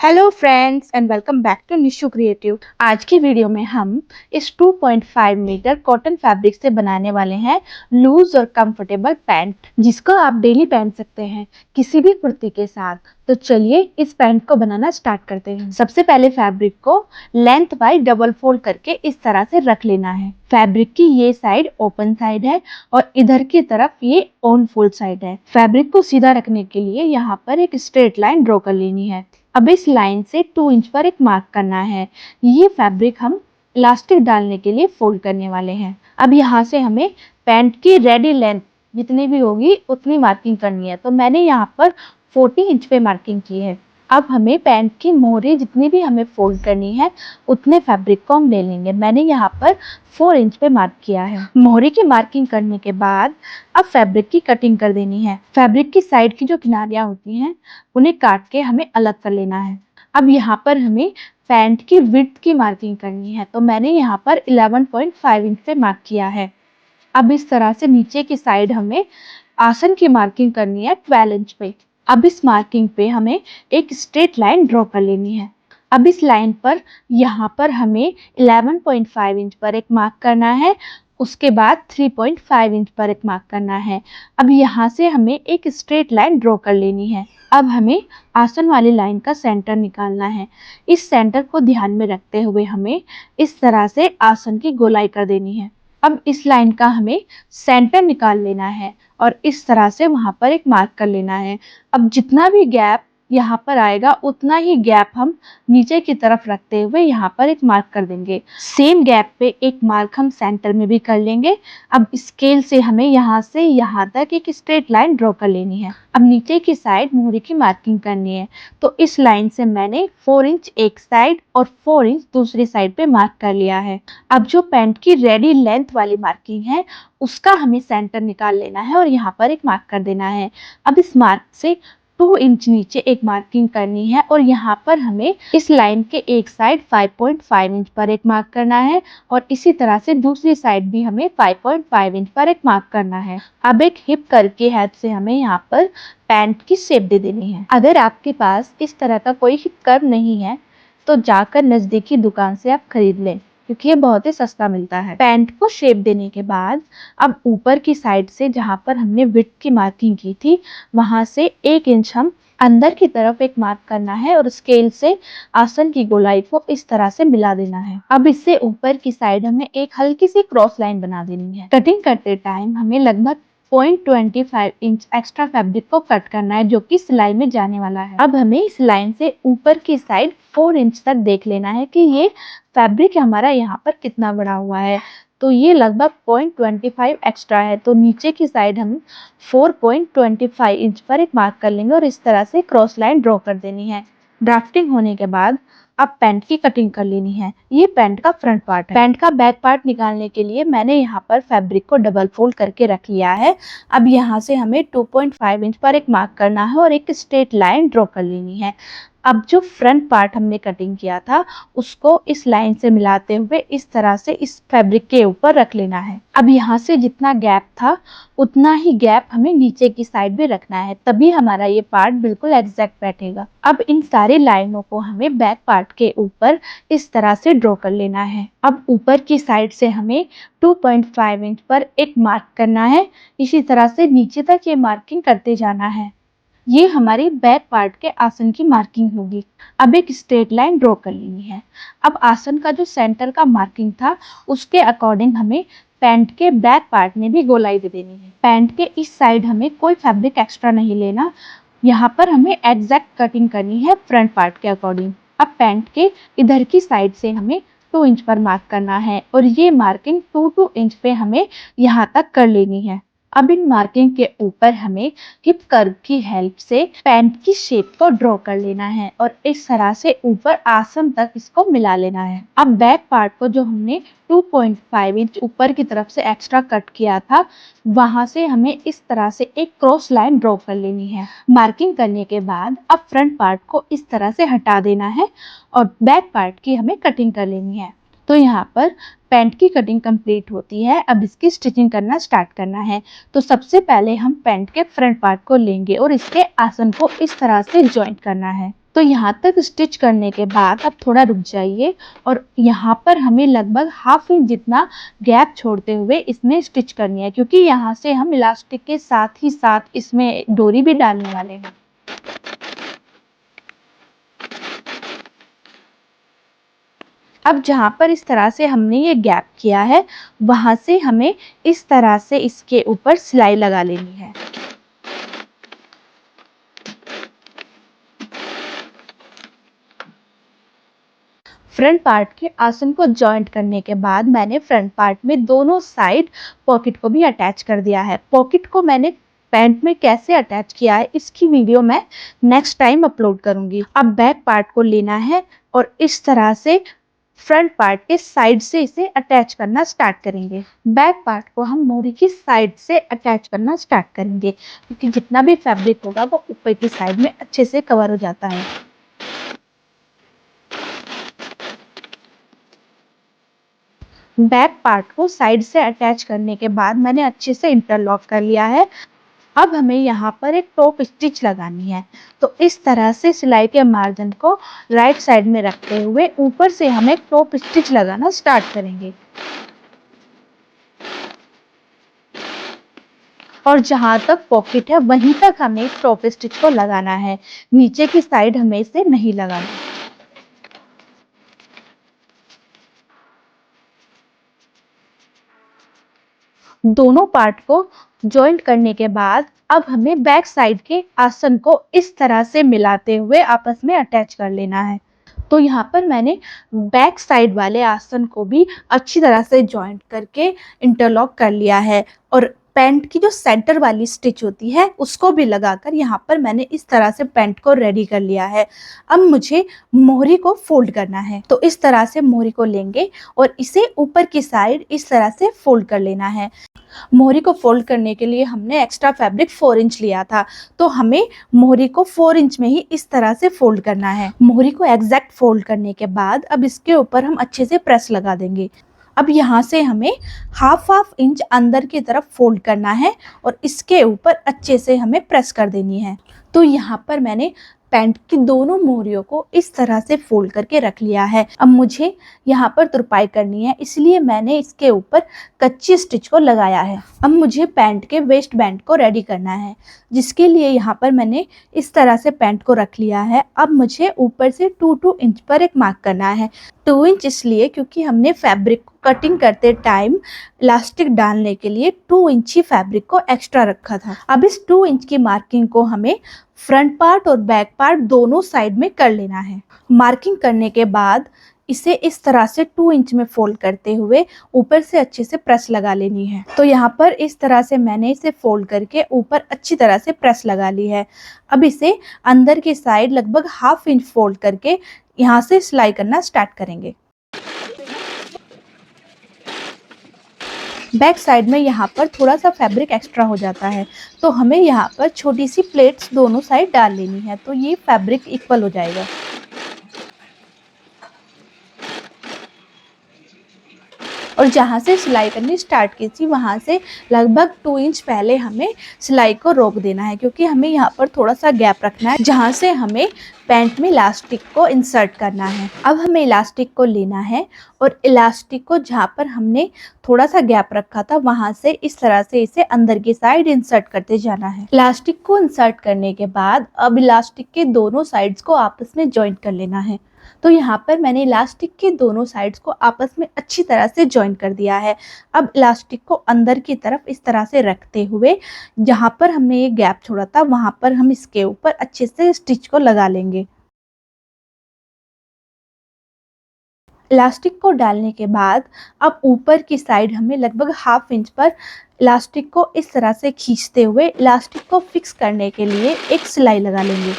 Hello friends and welcome back to Nishu creative. आज की video में हम इस 2.5 मीटर कॉटन फैब्रिक से बनाने वाले हैं लूज और कंफर्टेबल पैंट, जिसको आप डेली पहन सकते हैं किसी भी कुर्ती के साथ। तो चलिए इस पैंट को बनाना स्टार्ट करते हैं। सबसे पहले फैब्रिक को लेंथ वाइज डबल फोल्ड करके इस तरह से रख लेना है। फैब्रिक की ये साइड ओपन साइड है और इधर की तरफ ये ऑन फोल्ड साइड है। फैब्रिक को सीधा रखने के लिए यहाँ पर एक स्ट्रेट लाइन ड्रॉ कर लेनी है। अब इस लाइन से 2 इंच पर एक मार्क करना है। ये फैब्रिक हम इलास्टिक डालने के लिए फोल्ड करने वाले हैं। अब यहाँ से हमें पैंट की रेडी लेंथ जितनी भी होगी उतनी मार्किंग करनी है। तो मैंने यहाँ पर 40 इंच पे मार्किंग की है। अब हमें पैंट की मोहरी जितनी भी हमें फोल्ड करनी है उतने फैब्रिक को हम ले लेंगे। मैंने यहाँ पर 4 इंच पे मार्क किया है। मोहरी की मार्किंग करने के बाद अब फैब्रिक की कटिंग कर देनी है। फैब्रिक की साइड की जो किनारियां होती हैं उन्हें काट के हमें अलग कर लेना है। अब यहाँ पर हमें पैंट की विड्थ की मार्किंग करनी है। तो मैंने यहाँ पर 11.5 इंच पे मार्क किया है। अब इस तरह से नीचे की साइड हमें आसन की मार्किंग करनी है 12 इंच पे। अब इस मार्किंग पे हमें एक स्ट्रेट लाइन ड्रॉ कर लेनी है। अब इस लाइन पर यहाँ पर हमें 11.5 इंच पर एक मार्क करना है। उसके बाद 3.5 इंच पर एक मार्क करना है। अब यहाँ से हमें एक स्ट्रेट लाइन ड्रॉ कर लेनी है। अब हमें आसन वाली लाइन का सेंटर निकालना है। इस सेंटर को ध्यान में रखते हुए हमें इस तरह से आसन की गोलाई कर देनी है। अब इस लाइन का हमें सेंटर निकाल लेना है और इस तरह से वहां पर एक मार्क कर लेना है। अब जितना भी गैप यहाँ पर आएगा उतना ही गैप हम नीचे की तरफ रखते हुए यहाँ पर एक मार्क कर देंगे। सेम गैप पे एक मार्क हम सेंटर में भी कर लेंगे। अब स्केल से हमें यहाँ से यहाँ तक एक स्ट्रेट लाइन ड्रॉ कर लेनी है। अब नीचे की साइड मोहरी की मार्किंग करनी है। तो इस लाइन से मैंने 4 इंच एक साइड और 4 इंच दूसरी साइड पे मार्क कर लिया है। अब जो पैंट की रेडी लेंथ वाली मार्किंग है उसका हमें सेंटर निकाल लेना है और यहाँ पर एक मार्क कर देना है। अब इस मार्क से 2 इंच नीचे एक मार्किंग करनी है और यहाँ पर हमें इस लाइन के एक साइड 5.5 इंच पर एक मार्क करना है और इसी तरह से दूसरी साइड भी हमें 5.5 इंच पर एक मार्क करना है। अब एक हिप कर्व की हेल्प से हमें यहाँ पर पैंट की शेप दे देनी है। अगर आपके पास इस तरह का कोई हिप कर्व नहीं है तो जाकर नजदीकी दुकान से आप खरीद लें, क्योंकि ये बहुत ही सस्ता मिलता है। पैंट को शेप देने के बाद अब ऊपर की साइड से जहाँ पर हमने विड्थ की मार्किंग की थी वहां से 1 इंच हम अंदर की तरफ एक मार्क करना है और स्केल से आसन की गोलाई को इस तरह से मिला देना है। अब इससे ऊपर की साइड हमें एक हल्की सी क्रॉस लाइन बना देनी है। कटिंग करते टाइम हमें लगभग 0.25 इंच एक्स्ट्रा फैब्रिक को कट करना है जो कि सिलाई में जाने वाला है। अब हमें इस लाइन से ऊपर की साइड 4 इंच तक देख लेना है कि ये फैब्रिक हमारा यहाँ पर कितना बड़ा हुआ है। तो ये लगभग 0.25 एक्स्ट्रा है। तो नीचे की साइड हम 4.25 इंच पर एक मार्क कर लेंगे और इस तरह से क्रॉस लाइन ड्रॉ कर देनी है। ड्राफ्टिंग होने के बाद अब पैंट की कटिंग कर लेनी है। ये पैंट का फ्रंट पार्ट है। पैंट का बैक पार्ट निकालने के लिए मैंने यहाँ पर फैब्रिक को डबल फोल्ड करके रख लिया है। अब यहाँ से हमें 2.5 इंच पर एक मार्क करना है और एक स्ट्रेट लाइन ड्रॉ कर लेनी है। अब जो फ्रंट पार्ट हमने कटिंग किया था उसको इस लाइन से मिलाते हुए इस तरह से इस फैब्रिक के ऊपर रख लेना है। अब यहाँ से जितना गैप था उतना ही गैप हमें नीचे की साइड में रखना है, तभी हमारा ये पार्ट बिल्कुल एग्जैक्ट बैठेगा। अब इन सारी लाइनों को हमें बैक पार्ट के ऊपर इस तरह से ड्रॉ कर लेना है। अब ऊपर की साइड से हमें 2.5 इंच पर एक मार्क करना है। इसी तरह से नीचे तक ये मार्किंग करते जाना है। ये हमारी बैक पार्ट के आसन की मार्किंग होगी। अब एक स्ट्रेट लाइन ड्रॉ कर लेनी है। अब आसन का जो सेंटर का मार्किंग था उसके अकॉर्डिंग हमें पैंट के बैक पार्ट में भी गोलाई दे देनी है। पैंट के इस साइड हमें कोई फैब्रिक एक्स्ट्रा नहीं लेना। यहाँ पर हमें एग्जैक्ट कटिंग करनी है फ्रंट पार्ट के अकॉर्डिंग। अब पैंट के इधर की साइड से हमें 2 इंच पर मार्क करना है और ये मार्किंग 2 इंच पे हमें यहाँ तक कर लेनी है। अब इन मार्किंग के ऊपर हमें हिप कर्व की हेल्प से पैंट की शेप को ड्रॉ कर लेना है और इस तरह से ऊपर आसन तक इसको मिला लेना है। अब बैक पार्ट को जो हमने 2.5 इंच ऊपर की तरफ से एक्स्ट्रा कट किया था वहां से हमें इस तरह से एक क्रॉस लाइन ड्रॉ कर लेनी है। मार्किंग करने के बाद अब फ्रंट पार्ट को इस तरह से हटा देना है और बैक पार्ट की हमें कटिंग कर लेनी है। तो यहाँ पर पैंट की कटिंग कंप्लीट होती है। अब इसकी स्टिचिंग करना स्टार्ट करना है। तो सबसे पहले हम पैंट के फ्रंट पार्ट को लेंगे और इसके आसन को इस तरह से जॉइंट करना है। तो यहाँ तक स्टिच करने के बाद अब थोड़ा रुक जाइए और यहाँ पर हमें लगभग हाफ इंच जितना गैप छोड़ते हुए इसमें स्टिच करनी है, क्योंकि यहाँ से हम इलास्टिक के साथ ही साथ इसमें डोरी भी डालने वाले हैं। अब जहाँ पर इस तरह से हमने ये गैप किया है, वहां से हमें इस तरह से इसके ऊपर सिलाई लगा लेनी है। फ्रंट पार्ट के आसन को जॉइंट करने के बाद मैंने फ्रंट पार्ट में दोनों साइड पॉकेट को भी अटैच कर दिया है। पॉकेट को मैंने पैंट में कैसे अटैच किया है इसकी वीडियो मैं नेक्स्ट टाइम अपलोड करूंगी। अब बैक पार्ट को लेना है और इस तरह से फ्रंट पार्ट के साइड से इसे अटैच करना स्टार्ट करेंगे। बैक पार्ट को हम मोरी की साइड से अटैच करना स्टार्ट करेंगे, क्योंकि जितना भी फैब्रिक होगा वो ऊपर की साइड में अच्छे से कवर हो जाता है। बैक पार्ट को साइड से अटैच करने के बाद मैंने अच्छे से इंटरलॉक कर लिया है। अब हमें यहाँ पर एक टॉप स्टिच लगानी है। तो इस तरह से सिलाई के मार्जिन को राइट साइड में रखते हुए ऊपर से हम एक टॉप स्टिच लगाना स्टार्ट करेंगे। और जहाँ तक पॉकेट है वहीं तक हमें टॉप स्टिच को लगाना है, नीचे की साइड हमें इसे नहीं लगाना। दोनों पार्ट को जॉइंट करने के बाद अब हमें बैक साइड के आसन को इस तरह से मिलाते हुए आपस में अटैच कर लेना है। तो यहाँ पर मैंने बैक साइड वाले आसन को भी अच्छी तरह से जॉइंट करके इंटरलॉक कर लिया है और पैंट की जो सेंटर वाली स्टिच होती है उसको भी लगाकर यहाँ पर मैंने इस तरह से पैंट को रेडी कर लिया है। अब मुझे मोहरी को फोल्ड करना है, तो इस तरह से मोहरी को लेंगे और इसे ऊपर की साइड इस तरह से फोल्ड कर लेना है। मोहरी को फोल्ड करने के लिए हमने एक्स्ट्रा फैब्रिक 4 इंच लिया था, तो हमें मोहरी को 4 इंच में ही इस तरह से फोल्ड करना है। मोहरी को एग्जैक्ट फोल्ड करने के बाद अब इसके ऊपर हम अच्छे से प्रेस लगा देंगे। अब यहाँ से हमें हाफ इंच अंदर की तरफ फोल्ड करना है और इसके ऊपर अच्छे से हमें प्रेस कर देनी है। तो यहाँ पर मैंने पैंट की दोनों मोहरियों को इस तरह से फोल्ड करके रख लिया है। अब मुझे यहाँ पर तुरपाई करनी है, इसलिए मैंने इसके ऊपर कच्ची स्टिच को लगाया है। अब मुझे पैंट के वेस्ट बैंड को रेडी करना है, जिसके लिए यहाँ पर मैंने इस तरह से पैंट को रख लिया है। अब मुझे ऊपर से 2 इंच पर एक मार्क करना है। 2 इंच इसलिए क्योंकि हमने फैब्रिक को कटिंग करते टाइम इलास्टिक डालने के लिए 2 इंच ही फैब्रिक को एक्स्ट्रा रखा था। अब इस 2 इंच की मार्किंग को हमें फ्रंट पार्ट और बैक पार्ट दोनों साइड में कर लेना है। मार्किंग करने के बाद इसे इस तरह से 2 इंच में फोल्ड करते हुए ऊपर से अच्छे से प्रेस लगा लेनी है। तो यहाँ पर इस तरह से मैंने इसे फोल्ड करके ऊपर अच्छी तरह से प्रेस लगा ली है। अब इसे अंदर की साइड लगभग हाफ इंच फोल्ड करके यहाँ से सिलाई करना स्टार्ट करेंगे। बैक साइड में यहाँ पर थोड़ा सा फैब्रिक एक्स्ट्रा हो जाता है, तो हमें यहाँ पर छोटी सी प्लेट्स दोनों साइड डाल लेनी है, तो ये फैब्रिक इक्वल हो जाएगा। और जहाँ से सिलाई करनी स्टार्ट की थी वहाँ से लगभग 2 इंच पहले हमें सिलाई को रोक देना है, क्योंकि हमें यहाँ पर थोड़ा सा गैप रखना है जहाँ से हमें पैंट में इलास्टिक को इंसर्ट करना है। अब हमें इलास्टिक को लेना है और इलास्टिक को जहाँ पर हमने थोड़ा सा गैप रखा था वहाँ से इस तरह से इसे अंदर की साइड इंसर्ट करते जाना है। इलास्टिक को इंसर्ट करने के बाद अब इलास्टिक के दोनों साइड्स को आपस में जॉइंट कर लेना है। तो यहाँ पर मैंने इलास्टिक के दोनों साइड्स को आपस में अच्छी तरह से जॉइंट कर दिया है। अब इलास्टिक को अंदर की तरफ इस तरह से रखते हुए जहाँ पर हमने ये गैप छोड़ा था वहाँ पर हम इसके ऊपर अच्छे से स्टिच को लगा लेंगे। इलास्टिक को डालने के बाद अब ऊपर की साइड हमें लगभग हाफ इंच पर इलास्टिक को इस तरह से खींचते हुए इलास्टिक को फिक्स करने के लिए एक सिलाई लगा लेंगे।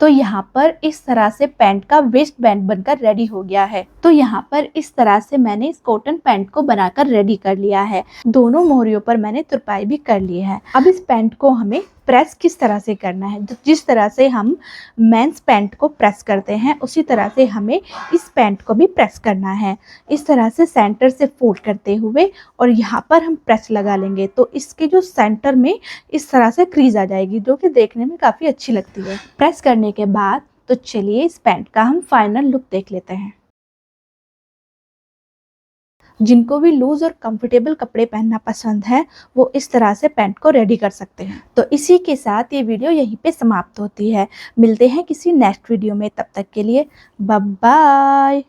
तो यहाँ पर इस तरह से पैंट का वेस्ट बैंड बनकर रेडी हो गया है। तो यहाँ पर इस तरह से मैंने इस कॉटन पैंट को बनाकर रेडी कर लिया है। दोनों मोहरियों पर मैंने तुरपाई भी कर ली है। अब इस पैंट को हमें प्रेस किस तरह से करना है, जिस तरह से हम मेंस पैंट को प्रेस करते हैं उसी तरह से हमें इस पैंट को भी प्रेस करना है। इस तरह से सेंटर से फोल्ड करते हुए और यहाँ पर हम प्रेस लगा लेंगे तो इसके जो सेंटर में इस तरह से क्रीज आ जाएगी, जो कि देखने में काफ़ी अच्छी लगती है। प्रेस करने के बाद तो चलिए इस पैंट का हम फाइनल लुक देख लेते हैं। जिनको भी लूज और कंफर्टेबल कपड़े पहनना पसंद है वो इस तरह से पैंट को रेडी कर सकते हैं। तो इसी के साथ ये वीडियो यहीं पे समाप्त होती है। मिलते हैं किसी नेक्स्ट वीडियो में, तब तक के लिए बाय बाय।